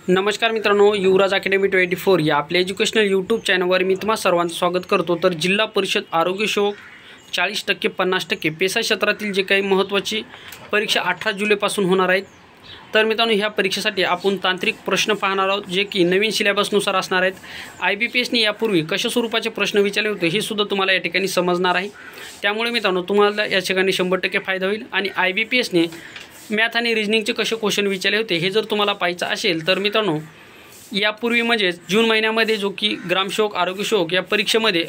नमस्कार मित्रांनो, युवराज अकॅडमी 24 या आपल्या एज्युकेशनल यूट्यूब चॅनलवर मी तुम्हा सर्वांचं स्वागत करतो। तर जिल्हा परिषद आरोग्य सेवक 40% 50% पेशा क्षेत्रातील जे काही महत्त्वाची परीक्षा 18 जुलैपासून होणार आहेत। तर मित्रांनो, ह्या परीक्षेसाठी आपण तांत्रिक प्रश्न पाहणार आहोत जे की नवीन सिलेबसनुसार असणार आहेत। IBPSने यापूर्वी कशा स्वरूपाचे प्रश्न विचारले होते हे सुद्धा तुम्हाला या ठिकाणी समजणार आहे। त्यामुळे मित्रांनो, तुम्हाला या ठिकाणी 100% फायदा होईल। आणि IBPSने मॅथ आणि रिजनिंगचे कसे क्वेश्चन विचारले होते हे जर तुम्हाला पाहायचं असेल तर मित्रांनो, यापूर्वी म्हणजे जून महिन्यामध्ये जो की ग्रामसेवक आरोग्य सेवक या परीक्षेमध्ये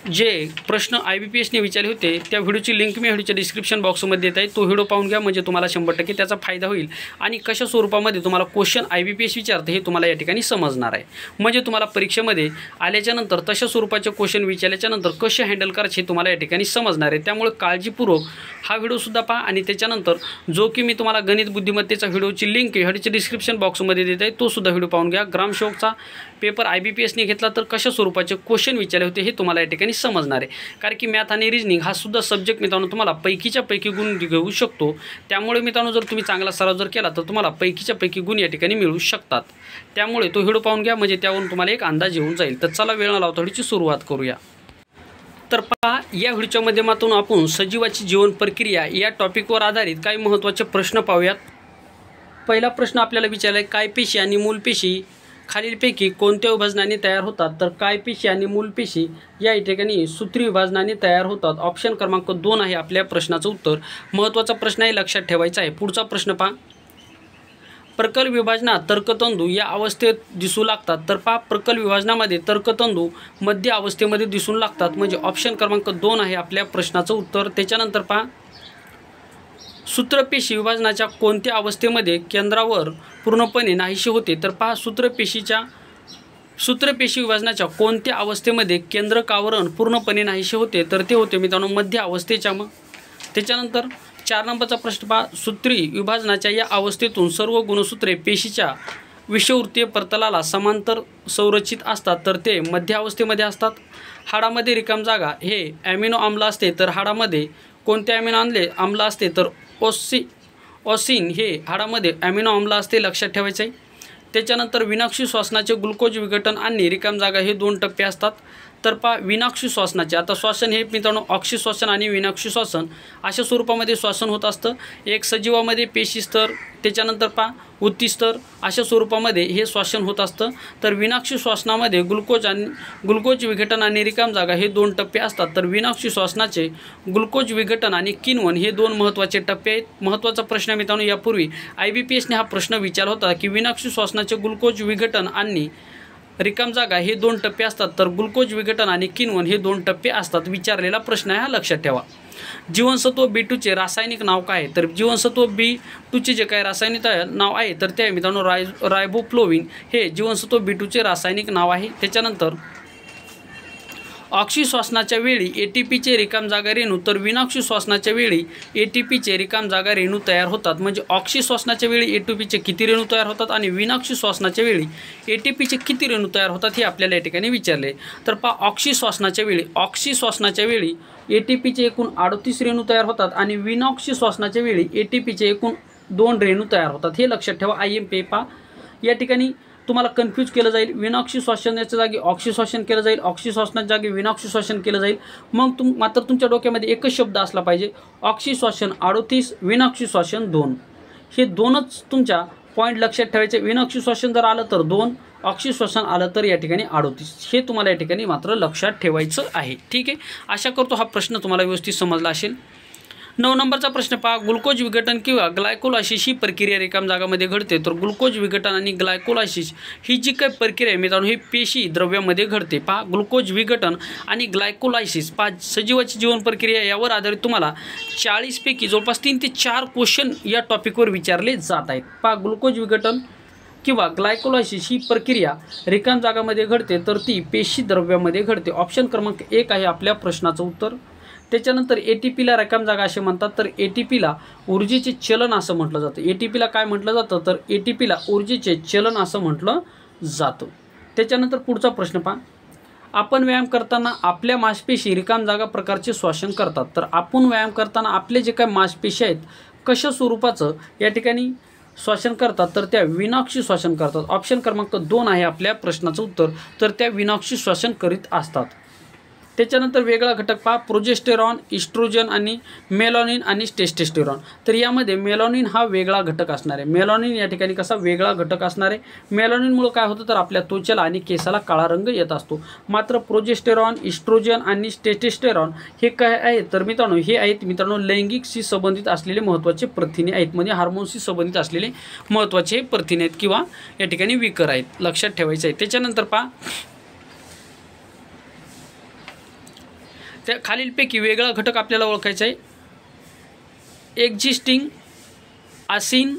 जे प्रश्न IBPSने विचारले होते त्या व्हिडिओची लिंक मी व्हिडिओच्या डिस्क्रिप्शन बॉक्समध्ये देत आहे। तो व्हिडिओ पाहून घ्या, म्हणजे तुम्हाला 100% त्याचा फायदा होईल। आणि कशा स्वरूपामध्ये तुम्हाला क्वेश्चन IBPS विचारते हे तुम्हाला या ठिकाणी समजणार आहे। म्हणजे तुम्हाला परीक्षेमध्ये आल्याच्यानंतर तशा स्वरूपाचे क्वेश्चन विचारल्याच्यानंतर कसे हँडल करायचे हे तुम्हाला या ठिकाणी समजणार आहे। त्यामुळे काळजीपूर्वक हा व्हिडिओसुद्धा पहा। आणि त्याच्यानंतर जो की मी तुम्हाला गणित बुद्धिमत्तेचा व्हिडिओची लिंक व्हिडिओच्या डिस्क्रिप्शन बॉक्समध्ये देत आहे, तो सुद्धा व्हिडिओ पाहून घ्या। ग्रामसेवकचा पेपर IBPSने घेतला तर कशा स्वरूपाचे क्वेश्चन विचारले होते हे तुम्हाला या ठिकाणी समजणार आहे। कारण की मॅथ आणि रिजनिंग हा सुद्धा सब्जेक्ट मित्रांनो तुम्हाला पैकीच्या पैकी गुण घेऊ शकतो। त्यामुळे मित्रांनो, जर तुम्ही चांगला सराव जर केला तर तुम्हाला पैकीच्या पैकी गुण या ठिकाणी मिळू शकतात। त्यामुळे तो व्हिडिओ पाहून घ्या, म्हणजे त्यावरून तुम्हाला एक अंदाज येऊन जाईल। तर चला वेळ न लावता व्हिडिओची सुरुवात करूया। तर पहा, या व्हिडिओच्या माध्यमातून आपण सजीवाची जीवन प्रक्रिया या टॉपिकवर आधारित काही महत्त्वाचे प्रश्न पाहूयात। पहिला प्रश्न आपल्याला विचारला आहे, काय पेशी आणि मूलपेशी खालीलपैकी कोणत्या विभाजनाने तयार होतात? तर काय पेशी आणि मूलपेशी या ठिकाणी सूत्री विभाजनाने तयार होतात। ऑप्शन क्रमांक 2 आहे आपल्या प्रश्नाचं उत्तर। महत्त्वाचा प्रश्न आहे, लक्षात ठेवायचा आहे। पुढचा प्रश्न पहा, प्रकल विभाजनात तर्कतंतू या अवस्थेत दिसू लागतात। तर पहा, प्रकल विभाजनामध्ये तर्कतंतू मध्य अवस्थेमध्ये दिसून लागतात, म्हणजे ऑप्शन क्रमांक 2 आहे आपल्या प्रश्नाचं उत्तर। त्याच्यानंतर पहा, सूत्रपेशी विभाजनाच्या कोणत्या अवस्थेमध्ये केंद्रावर पूर्णपणे नाहीशी होते? तर पहा, सूत्रपेशी विभाजनाच्या कोणत्या अवस्थेमध्ये केंद्रकावरण पूर्णपणे नाहीशी होते? तर ते होते मित्रांनो मध्य अवस्थेच्या। त्याच्यानंतर 4 नंबरचा प्रश्न पहा, सूत्री विभाजनाच्या या अवस्थेतून सर्व गुणसूत्रे पेशीच्या विषुववृत्तीय प्रतलाला समांतर संरचित असतात। तर ते मध्य अवस्थेमध्ये असतात। हाडामध्ये रिकाम जागा हे ॲमिनो आम्ल असते। तर हाडामध्ये कोणते ॲमिनो आम्ल असते? तर ऑसिन हे हाडामध्ये ॲमिनो आम्ल असते, लक्षात ठेवायचे आहे। त्याच्यानंतर विनाक्षी श्वसनाचे ग्लुकोज विघटन आणि रिकाम जागा हे 2 टप्पे असतात। तर पहा, विनाक्षी श्वसनाचे, आता श्वसन हे मित्रांनो ऑक्सी श्वसन आणि विनाक्षी श्वसन अशा स्वरूपामध्ये श्वसन होत असतं। एक सजीवामध्ये पेशी स्तर, त्याच्यानंतर पहा उत्ती स्तर अशा स्वरूपामध्ये हे श्वसन होत असतं। तर विनाक्षी श्वसनामध्ये ग्लुकोज विघटन आणि रिकाम जागा हे 2 टप्पे असतात। तर विनाक्षी श्वसनाचे ग्लुकोज विघटन आणि किण्वन हे 2 महत्त्वाचे टप्पे आहेत। महत्त्वाचा प्रश्न मित्रांनो, यापूर्वी IBPSने हा प्रश्न विचारला होता की विनाक्षी श्वसनाचे ग्लुकोज विघटन आणि रिकाम जागा हे 2 टप्पे असतात। तर ग्लुकोज विघटन आणि किण्वन हे 2 टप्पे असतात। विचारलेला प्रश्न आहे हा, लक्षात ठेवा। जीवनसत्व B2चे रासायनिक नाव काय आहे? तर जीवनसत्व B2चे जे काही रासायनिक नाव आहे तर ते मित्रांनो रायबोफ्लोविन हे जीवनसत्व B2चे रासायनिक नाव आहे। त्याच्यानंतर ऑक्सी श्वसनाच्या वेळी ATPचे रिकाम जागा रेणू, तर विनाक्षी श्वसनाच्या वेळी ATPचे रिकाम जागा रेणू तयार होतात। म्हणजे ऑक्सी श्वसनाच्या वेळी ATPचे किती रेणू तयार होतात आणि विनाक्षी श्वसनाच्या वेळी ATPचे किती रेणू तयार होतात हे आपल्याला या ठिकाणी विचारले। तर पहा, ऑक्सी श्वसनाच्या वेळी ATPचे एकूण 38 रेणू तयार होतात आणि विनाक्षी श्वसनाच्या वेळी ATPचे एकूण 2 रेणू तयार होतात। हे लक्षात ठेवा। IMP पहा, या ठिकाणी तुम्हाला कन्फ्यूज केलं जाईल। विनाक्षी श्वसनाच्या जागी ऑक्सी श्वसन केलं जाईल, ऑक्सी श्वसनाच्या जागी विनाक्षी श्वसन केलं जाईल। मग मात्र तुमच्या डोक्यामध्ये एकच शब्द असला पाहिजे, ऑक्सी श्वसन 38, विनाक्षी श्वसन 2। हे 2च तुमच्या पॉईंट लक्षात ठेवायचे। विनाक्षी श्वसन जर आलं तर 2, ऑक्सी श्वसन आलं तर या ठिकाणी 38। हे तुम्हाला या ठिकाणी मात्र लक्षात ठेवायचं आहे। ठीक आहे, आशा करतो हा प्रश्न तुम्हाला व्यवस्थित समजला असेल। 9 नंबरचा प्रश्न पहा, ग्लुकोज विघटन किंवा ग्लायकोलायसिस ही प्रक्रिया रिकाम जागामध्ये घडते। तर ग्लुकोज विघटन आणि ग्लायकोलायसिस ही जी काही प्रक्रिया आहे मित्रांनो, ही पेशी द्रव्यामध्ये घडते। पहा, ग्लुकोज विघटन आणि ग्लायकोलायसिस पहा, सजीवाची जीवन प्रक्रिया यावर आधारित तुम्हाला 40 पैकी जवळपास 3 ते 4 क्वेश्चन या टॉपिकवर विचारले जात आहेत। पहा, ग्लुकोज विघटन किंवा ग्लायकोलायसिस ही प्रक्रिया रिकाम जागामध्ये घडते, तर ती पेशी द्रव्यामध्ये घडते। ऑप्शन क्रमांक 1 आहे आपल्या प्रश्नाचं उत्तर। त्याच्यानंतर ATPला रिकाम जागा असे म्हणतात। तर ATPला ऊर्जेचे चलन असं म्हटलं जातं। ATPला काय म्हटलं जातं? तर ATPला ऊर्जेचे चलन असं म्हटलं जातं। त्याच्यानंतर पुढचा प्रश्न पहा, आपण व्यायाम करताना आपल्या मांसपेशी रिकाम जागा प्रकारचे श्वसन करतात। तर आपण व्यायाम करताना आपले जे काही मांसपेशी आहेत कशा स्वरूपाचं या ठिकाणी श्वसन करतात तर त्या विनाक्षी श्वसन करतात. ऑप्शन क्रमांक 2 आहे आपल्या प्रश्नाचं उत्तर. तर त्या विनाक्षी श्वसन करीत असतात. त्याच्यानंतर वेगळा घटक पहा, प्रोजेस्टेरॉन, इस्ट्रोजन आणि मेलॅनिन आणि टेस्टोस्टेरॉन. तर यामध्ये मेलॅनिन हा वेगळा घटक असणार आहे. मेलॅनिन या ठिकाणी कसा वेगळा घटक असणार आहे. मेलॅनिनमुळे काय होतं तर आपल्या त्वचेला आणि केसाला काळा रंग येत असतो. मात्र प्रोजेस्टेरॉन, इस्ट्रोजन आणि टेस्टोस्टेरॉन हे काय आहेत तर मित्रांनो हे आहेत मित्रांनो लैंगिकशी संबंधित असलेले महत्त्वाचे प्रथिने आहेत. म्हणजे हार्मोनशी संबंधित असलेले महत्त्वाचे प्रथिने आहेत किंवा या ठिकाणी विकर आहेत. लक्षात ठेवायचं आहे. त्याच्यानंतर पहा, त्या खालीलपैकी वेगळा घटक आपल्याला ओळखायचा आहे. एक्झिस्टिंग, आसिन,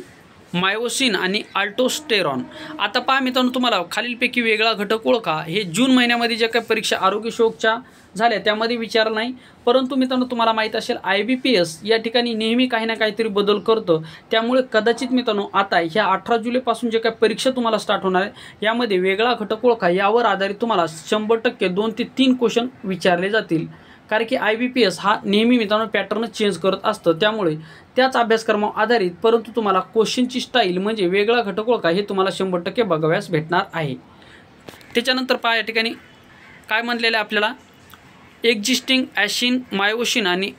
मायोसिन आणि अल्टोस्टेरॉन. आता पहा मित्रांनो, तुम्हाला खालीलपैकी वेगळा घटक ओळखा. हे जून महिन्यामध्ये ज्या काही परीक्षा आरोग्य शोकच्या झाल्या त्यामध्ये विचारलं नाही. परंतु मित्रांनो तुम्हाला माहीत असेल IBPS या ठिकाणी नेहमी काही ना काहीतरी बदल करतं. त्यामुळे कदाचित मित्रांनो आता ह्या 18 जुलैपासून जे काही परीक्षा तुम्हाला स्टार्ट होणार आहे यामध्ये वेगळा घटक ओळखा यावर आधारित तुम्हाला 100% 2 ते 3 क्वेश्चन विचारले जातील. कारण की IBPS हा नेहमी मित्रांनो पॅटर्न चेंज करत असतं. त्यामुळे त्याच अभ्यासक्रमावर आधारित परंतु तुम्हाला क्वेश्चनची स्टाईल म्हणजे वेगळा घटक ओळखा हे तुम्हाला 100% बघाव्यास भेटणार आहे. त्याच्यानंतर पहा या ठिकाणी काय म्हणलेलं आहे आपल्याला, एक्झिस्टिंग, ॲसिन, मायोसिन आणि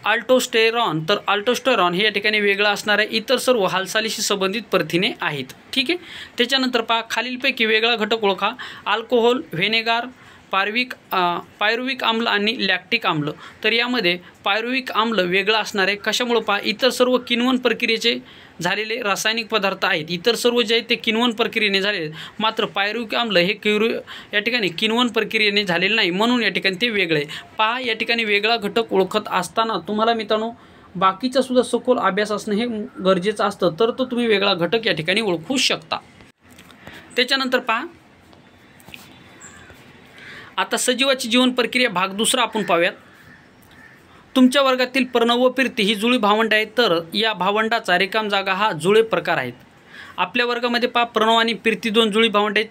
अल्टोस्टेरॉन. तर अल्टोस्टेरॉन हे या ठिकाणी वेगळं असणार आहे. इतर सर्व हालचालीशी संबंधित प्रथिने आहेत. ठीक आहे. त्याच्यानंतर पहा खालीलपैकी वेगळा घटक ओळखा, अल्कोहोल, व्हिनेगार, पायरुविक आम्ल आणि लॅक्टिक आम्ल. तर यामध्ये पायरुविक आम्ल वेगळं असणार आहे. कशामुळे पहा, इतर सर्व किण्वन प्रक्रियेचे झालेले रासायनिक पदार्थ आहेत. इतर सर्व जे आहेत ते किण्वन प्रक्रियेने झालेले आहेत. मात्र पायरुविक आम्ल हे या ठिकाणी किण्वन प्रक्रियेने झालेले नाही, म्हणून या ठिकाणी ते वेगळे आहे. पहा या ठिकाणी वेगळा घटक ओळखत असताना तुम्हाला मित्रांनो बाकीचा सुद्धा सखोल अभ्यास असणं हे गरजेचं असतं. तर तो तुम्ही वेगळा घटक या ठिकाणी ओळखू शकता. त्याच्यानंतर पहा आता सजीवाची जीवन प्रक्रिया भाग 2 आपण पाहूयात. तुमच्या वर्गातील प्रणव व कीर्ती ही जुळी भावंड आहेत. तर या भावंडाचा रिकाम जागा हा जुळे प्रकार आहेत. आपल्या वर्गामध्ये पहा प्रणव आणि कीर्ती 2 जुळी भावंड आहेत.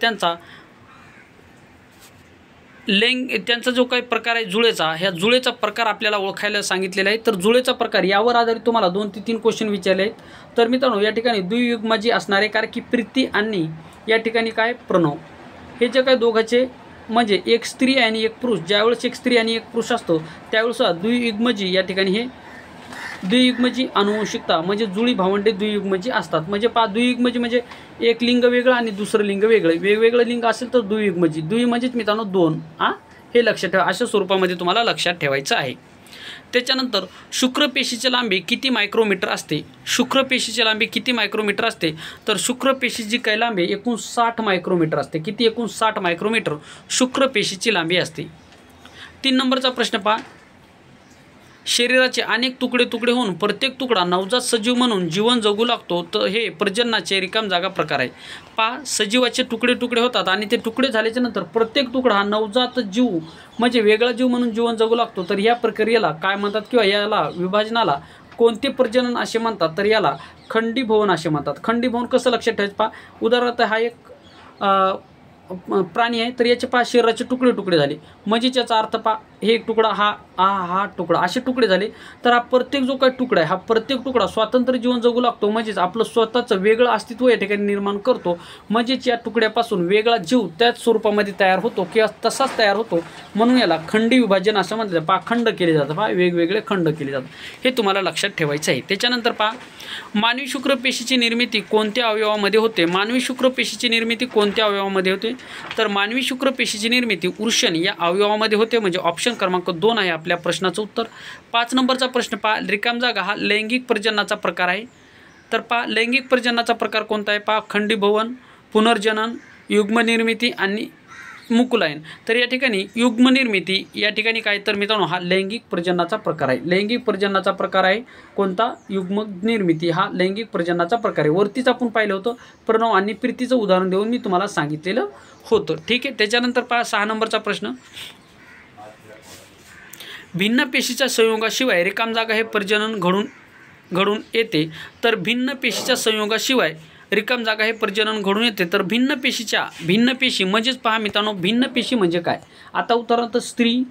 त्यांचा जो काही प्रकार आहे जुळेचा, ह्या जुळेचा प्रकार आपल्याला ओळखायला सांगितलेला आहे. तर जुळेचा प्रकार यावर आधारित तुम्हाला 2 ते 3 क्वेश्चन विचारले आहेत. तर मित्रांनो या ठिकाणी द्वियुग्मजी असणार आहे. कारण की कीर्ती आणि या ठिकाणी काय प्रणव हे जे काही दोघांचे म्हणजे एक स्त्री आणि एक पुरुष, ज्यावेळेस एक स्त्री आणि एक पुरुष असतो त्यावेळेस द्वियुग्मजी या ठिकाणी हे द्वियुग्मजी आनुवंशिकता म्हणजे जुळी भावंडे द्वियुग्मजी असतात. म्हणजे पहा द्वियुग्मजी म्हणजे एक लिंग वेगळं आणि दुसरं लिंग वेगळं, वेगवेगळं लिंग असेल तर द्वियुग्मजी. म्हणजेच मित्रांनो 2 हे लक्षात ठेवा. अशा स्वरूपामध्ये तुम्हाला लक्षात ठेवायचं आहे. त्याच्यानंतर शुक्रपेशीची लांबी किती मायक्रोमीटर असते. शुक्रपेशीची लांबी किती मायक्रोमीटर असते तर शुक्रपेशीची काही लांबी एकूण 60 मायक्रोमीटर असते. किती एकूण 60 मायक्रोमीटर शुक्रपेशीची लांबी असते. 3 नंबरचा प्रश्न पहा, शरीराचे अनेक तुकडे होऊन प्रत्येक तुकडा नवजात सजीव म्हणून जीवन जगू लागतो. तर हे प्रजननाचे रिकाम जागा प्रकार आहे. पहा सजीवाचे तुकडे होतात आणि ते तुकडे झाल्याच्या नंतर प्रत्येक तुकडा हा नवजात जीव म्हणजे वेगळा जीव म्हणून जीवन जगू लागतो. तर या प्रक्रियेला काय म्हणतात किंवा याला विभाजनाला कोणते प्रजनन असे म्हणतात तर याला खंडीभवन असे म्हणतात. खंडीभवन कसं लक्षात ठेवायचं पहा, उदाहरणार्थ हा एक प्राणी आहे तर याचे पहा शरीराचे तुकडे झाले म्हणजे याचा अर्थ पहा हे एक तुकडा हा तुकडा असे तुकडे झाले. तर हा प्रत्येक जो काही तुकडा आहे हा प्रत्येक तुकडा स्वतंत्र जीवन जगू लागतो. म्हणजेच आपलं स्वतःचं वेगळं अस्तित्व या ठिकाणी निर्माण करतो. म्हणजेच या तुकड्यापासून वेगळा जीव त्याच स्वरूपामध्ये तयार होतो किंवा तसाच तयार होतो. म्हणून याला खंडी विभाजन असं म्हणतात. पहा खंड केले जातं, पहा वेगवेगळे खंड केले जातात. हे तुम्हाला लक्षात ठेवायचं आहे. त्याच्यानंतर पहा मानवी शुक्रपेशीची निर्मिती कोणत्या अवयवामध्ये होते. मानवी शुक्रपेशीची निर्मिती कोणत्या अवयवामध्ये होते तर मानवी शुक्रपेशीची निर्मिती वृषण या अवयवामध्ये होते. म्हणजे ऑप्शन क्रमांक 2 आहे आपल्या प्रश्नाचं उत्तर. 5 नंबरचा प्रश्न पहा, रिकाम जागा हा लैंगिक प्रजननाचा प्रकार आहे. तर पहा लैंगिक प्रजननाचा प्रकार कोणता आहे. पहा खंडीभवन, पुनर्जनन, युग्मनिर्मिती आणि मुकुलायन. तर या ठिकाणी युग्मनिर्मिती या ठिकाणी काय तर मित्रांनो हा लैंगिक प्रजननाचा प्रकार आहे. लैंगिक प्रजननाचा प्रकार आहे कोणता, युग्मनिर्मिती हा लैंगिक प्रजननाचा प्रकार आहे. वरतीच आपण पाहिलं होतं प्रणव आणि प्रीतीचं उदाहरण देऊन मी तुम्हाला सांगितलेलं होतं. ठीक आहे. त्याच्यानंतर पहा 6 नंबरचा प्रश्न, भिन्न पेशीच्या संयोगाशिवाय रिकाम जागा हे प्रजनन घडून येते. तर भिन्न पेशीच्या संयोगाशिवाय रिकाम जागा हे प्रजनन घडून येते. तर भिन्न पेशी म्हणजेच पहा मित्रांनो भिन्न पेशी म्हणजे काय. आता उदाहरणार्थ स्त्री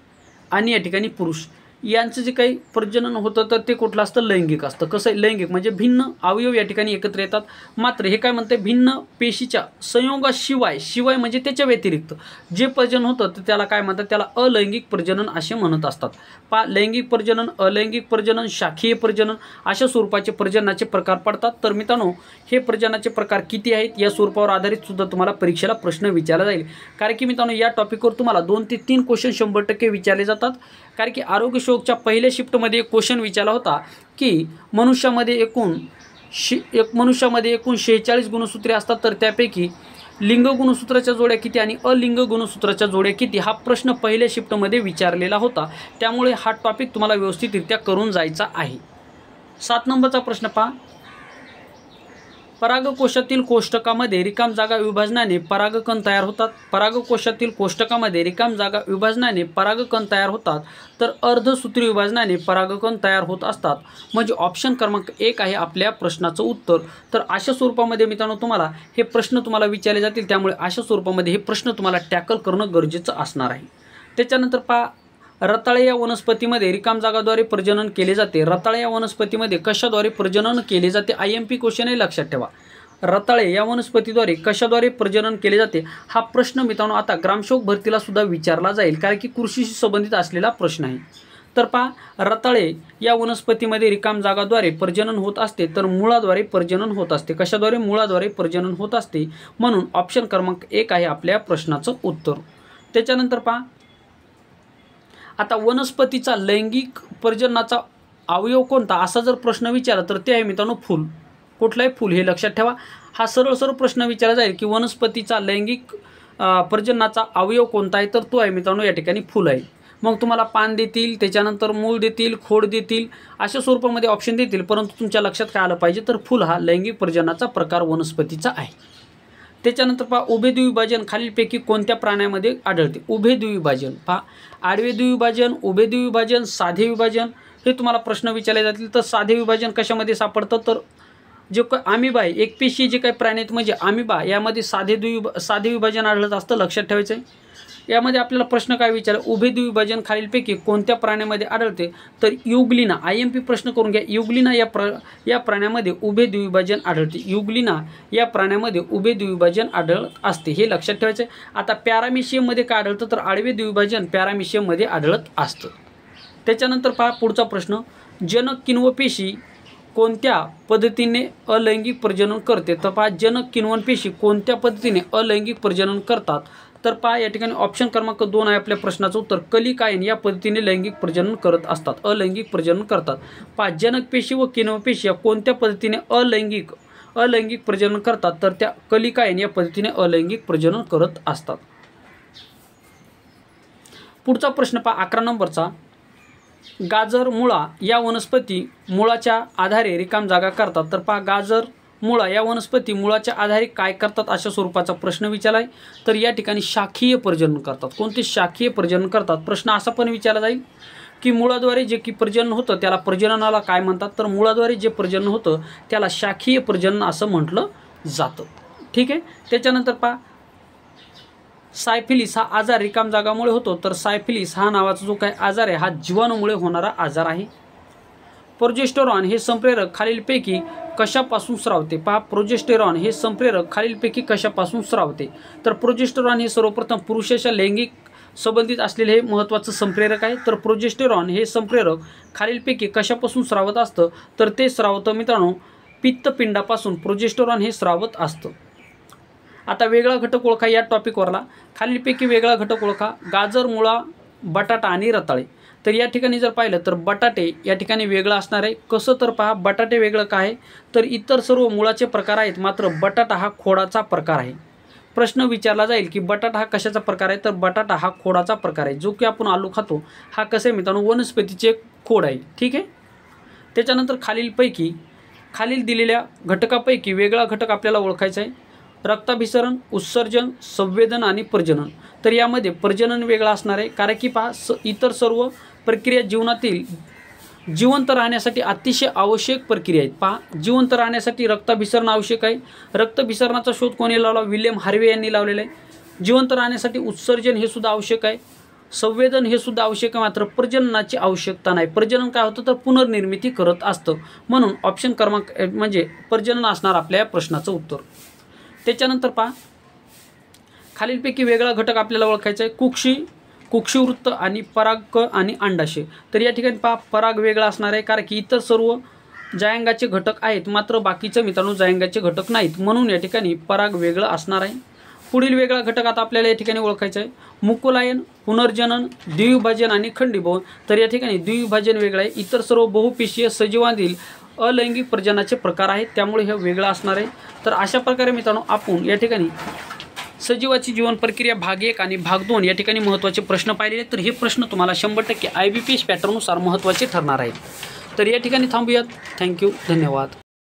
आणि या ठिकाणी पुरुष यांचं जे काही प्रजनन होतं तर ते कुठलं असतं, लैंगिक असतं. कसं आहे, लैंगिक म्हणजे भिन्न अवयव या ठिकाणी एकत्र येतात. मात्र हे काय म्हणते, भिन्न पेशीच्या संयोगाशिवाय म्हणजे त्याच्या व्यतिरिक्त जे प्रजनन होतं तर त्याला काय म्हणतात, त्याला अलैंगिक प्रजनन असे म्हणत असतात. लैंगिक प्रजनन, अलैंगिक प्रजनन, शाखीय प्रजनन अशा स्वरूपाचे प्रजननाचे प्रकार पडतात. तर मित्रांनो, हे प्रजननाचे प्रकार किती आहेत या स्वरूपावर आधारित सुद्धा तुम्हाला परीक्षेला प्रश्न विचारला जाईल. कारण की मित्रांनो, या टॉपिकवर तुम्हाला 2 ते 3 क्वेश्चन 100% विचारले जातात. कारण की आरोग्य शोधच्या पहिल्या शिफ्टमध्ये एक क्वेश्चन विचारला होता की मनुष्यामध्ये एकूण 46 गुणसूत्रे असतात, तर त्यापैकी लिंग गुणसूत्राच्या जोड्या किती आणि अलिंग गुणसूत्राच्या जोड्या किती, हा प्रश्न पहिल्या शिफ्टमध्ये विचारलेला होता. त्यामुळे हा टॉपिक तुम्हाला व्यवस्थितरित्या करून जायचा आहे. 7 नंबरचा प्रश्न पहा. परागकोशातील कोष्टकामध्ये रिकाम जागा विभाजनाने परागकण तयार होतात. परागकोशातील कोष्टकामध्ये रिकाम जागा विभाजनाने परागकण तयार होतात, तर अर्धसूत्री विभाजनाने परागकण तयार होत असतात. म्हणजे ऑप्शन क्रमांक 1 आहे आपल्या प्रश्नाचं उत्तर. तर अशा स्वरूपामध्ये मित्रांनो तुम्हाला हे प्रश्न तुम्हाला विचारले जातील. त्यामुळे अशा स्वरूपामध्ये हे प्रश्न तुम्हाला टॅकल करणं गरजेचं असणार आहे. त्याच्यानंतर पहा, रताळे या वनस्पतीमध्ये रिकाम जागाद्वारे प्रजनन केले जाते. रताळे या वनस्पतीमध्ये कशाद्वारे प्रजनन केले जाते, IMP क्वेश्चन आहे, लक्षात ठेवा. रताळे या वनस्पतीद्वारे कशाद्वारे प्रजनन केले जाते हा प्रश्न मित्रांनो आता ग्रामसेवक भरतीला सुद्धा विचारला जाईल, कारण की कृषीशी संबंधित असलेला प्रश्न आहे. तर पहा, रताळे या वनस्पतीमध्ये रिकाम जागाद्वारे प्रजनन होत असते, तर मुळाद्वारे प्रजनन होत असते. कशाद्वारे, मुळाद्वारे प्रजनन होत असते. म्हणून ऑप्शन क्रमांक 1 आहे आपल्या प्रश्नाचं उत्तर. त्याच्यानंतर पहा, आता वनस्पतीचा लैंगिक प्रजननाचा अवयव कोणता असा जर प्रश्न विचारला तर ते आहे मित्रांनो फूल. कुठलाही फूल, हे लक्षात ठेवा. हा सरळ प्रश्न विचारला जाईल की वनस्पतीचा लैंगिक प्रजननाचा अवयव कोणता आहे, तर तो आहे मित्रांनो या ठिकाणी फूल आहे. मग तुम्हाला पान देतील, त्याच्यानंतर मूळ देतील, खोड देतील, अशा स्वरूपामध्ये ऑप्शन देतील. परंतु तुमच्या लक्षात काय आलं पाहिजे, तर फूल हा लैंगिक प्रजननाचा प्रकार वनस्पतीचा आहे. त्याच्यानंतर पहा, उभे द्विविभाजन खालीलपैकी कोणत्या प्राण्यामध्ये आढळते. उभे द्विविभाजन पहा, आडवे द्विविभाजन, उभे द्विविभाजन, साधे विभाजन, हे तुम्हाला प्रश्न विचारले जातील. तर साधे विभाजन कशामध्ये सापडतं, तर जे अमिबा आहे, एकपेशीय जे काही प्राणी आहेत म्हणजे अमिबा, यामध्ये साधे विभाजन आढळत असतं, लक्षात ठेवायचं आहे. यामध्ये आपल्याला प्रश्न काय विचारला, उभे द्विविभाजन खालीलपैकी कोणत्या प्राण्यामध्ये आढळते, तर युग्लिना. IMP प्रश्न करून घ्या. युग्लिना या प्राण्यामध्ये उभे द्विविभाजन आढळते. युग्लिना या प्राण्यामध्ये उभे द्विविभाजन आढळत असते, हे लक्षात ठेवायचं आहे. आता पॅरामेशियममध्ये काय आढळतं, तर आडवे द्विविभाजन पॅरामेशियममध्ये आढळत असतं. त्याच्यानंतर पहा पुढचा प्रश्न, जनक किण्व पेशी कोणत्या पद्धतीने अलैंगिक प्रजनन करते. तर पहा, जनक किण्वन पेशी कोणत्या पद्धतीने अलैंगिक प्रजनन करतात, तर पहा या ठिकाणी ऑप्शन क्रमांक 2 आहे आपल्या प्रश्नाचं उत्तर. कलिकायन या पद्धतीने लैंगिक प्रजनन करत असतात, अलैंगिक प्रजनन करतात. पहा, जनक पेशी व किण्व पेशी या कोणत्या पद्धतीने अलैंगिक प्रजनन करतात, तर त्या कलिकायन या पद्धतीने अलैंगिक प्रजनन करत असतात. पुढचा प्रश्न पहा 11 नंबरचा, गाजर मुळा या वनस्पती मुळाच्या आधारे रिकाम जागा करतात. तर पहा, गाजर मुळा या वनस्पती मुळाच्या आधारे काय करतात अशा स्वरूपाचा प्रश्न विचारला आहे. तर या ठिकाणी शाखीय प्रजनन करतात. कोणते शाखीय प्रजनन करतात, प्रश्न असा पण विचारला जाईल की मुळाद्वारे जे की प्रजनन होतं त्याला प्रजननाला काय म्हणतात, तर मुळाद्वारे जे प्रजनन होतं त्याला शाखीय प्रजनन असं म्हटलं जातं. ठीक आहे. त्याच्यानंतर पहा, सायफिलिस हा आजार रिकाम जागामुळे होतो. तर सायफिलिस हा नावाचा जो काय आजार आहे हा जीवाणूमुळे होणारा आजार आहे. प्रोजेस्टेरॉन हे संप्रेरक खालीलपैकी कशापासून स्रावते. पहा, प्रोजेस्टेरॉन हे संप्रेरक खालीलपैकी कशापासून स्रावते. तर प्रोजेस्टेरॉन हे सर्वप्रथम पुरुषाच्या लैंगिक संबंधित असलेले हे महत्त्वाचं संप्रेरक आहे. तर प्रोजेस्टेरॉन हे संप्रेरक खालीलपैकी कशापासून स्रावत असतं, तर ते स्रावतं मित्रांनो पित्तपिंडापासून प्रोजेस्टेरॉन हे स्रावत असतं. आता वेगळा घटक ओळखा या टॉपिकवरला. खालीलपैकी वेगळा घटक ओळखा. गाजर, मुळा, बटाटा आणि रताळे. तर या ठिकाणी जर पाहिलं तर बटाटे या ठिकाणी वेगळं असणार आहे. कसं, तर पहा, बटाटे वेगळं काय आहे, तर इतर सर्व मुळाचे प्रकार आहेत, मात्र बटाटा हा खोडाचा प्रकार आहे. प्रश्न विचारला जाईल की बटाटा हा कशाचा प्रकार आहे, तर बटाटा हा खोडाचा प्रकार आहे. जो की आपण आलू खातो हा कसं आहे मित्रांनो, वनस्पतीचे खोड आहे. ठीक आहे. त्याच्यानंतर खालील दिलेल्या घटकापैकी वेगळा घटक आपल्याला ओळखायचा आहे. रक्ताभिसरण, उत्सर्जन, संवेदन आणि प्रजनन. तर यामध्ये प्रजनन वेगळा असणार आहे, कारण की पहा इतर सर्व प्रक्रिया जीवनातील जिवंत राहण्यासाठी अतिशय आवश्यक प्रक्रिया आहेत. पहा, जिवंत राहण्यासाठी रक्ताभिसरण आवश्यक आहे. रक्तभिसरणाचा शोध कोणी लावला, विल्यम हार्वे यांनी लावलेला आहे. जिवंत राहण्यासाठी उत्सर्जन हे सुद्धा आवश्यक आहे. संवेदन हे सुद्धा आवश्यक आहे, मात्र प्रजननाची आवश्यकता नाही. प्रजनन काय होतं तर पुनर्निर्मिती करत असतं. म्हणून ऑप्शन क्रमांक म्हणजे प्रजनन असणार आपल्या या प्रश्नाचं उत्तर. त्याच्यानंतर पहा, खालीलपैकी वेगळा घटक आपल्याला ओळखायचा आहे. कुक्षिवृत्त आणि पराग आणि अंडाशय. तर या ठिकाणी पहा, पराग वेगळा असणार आहे, कारण की इतर सर्व जायंगाचे घटक आहेत, मात्र बाकीचे मित्रांनो जायंगाचे घटक नाहीत, म्हणून या ठिकाणी पराग वेगळं असणार आहे. पुढील वेगळा घटक आता आपल्याला या ठिकाणी ओळखायचा आहे. मुकुलायन, पुनर्जनन, द्विविभाजन आणि खंडीभवन. तर या ठिकाणी द्विविभाजन वेगळं आहे. इतर सर्व बहुपेशीय सजीवांतील अलैंगिक प्रजननाचे प्रकार आहेत, त्यामुळे हे वेगळं असणार आहे. तर अशा प्रकारे मित्रांनो आपण या ठिकाणी सजीवाची जीवन प्रक्रिया भाग 1 आणि भाग 2 या ठिकाणी महत्त्वाचे प्रश्न पाहिले. तर हे प्रश्न तुम्हाला 100% IBPS पॅटर्ननुसार महत्त्वाचे ठरणार आहेत. तर या ठिकाणी थांबूयात. थँक्यू, धन्यवाद.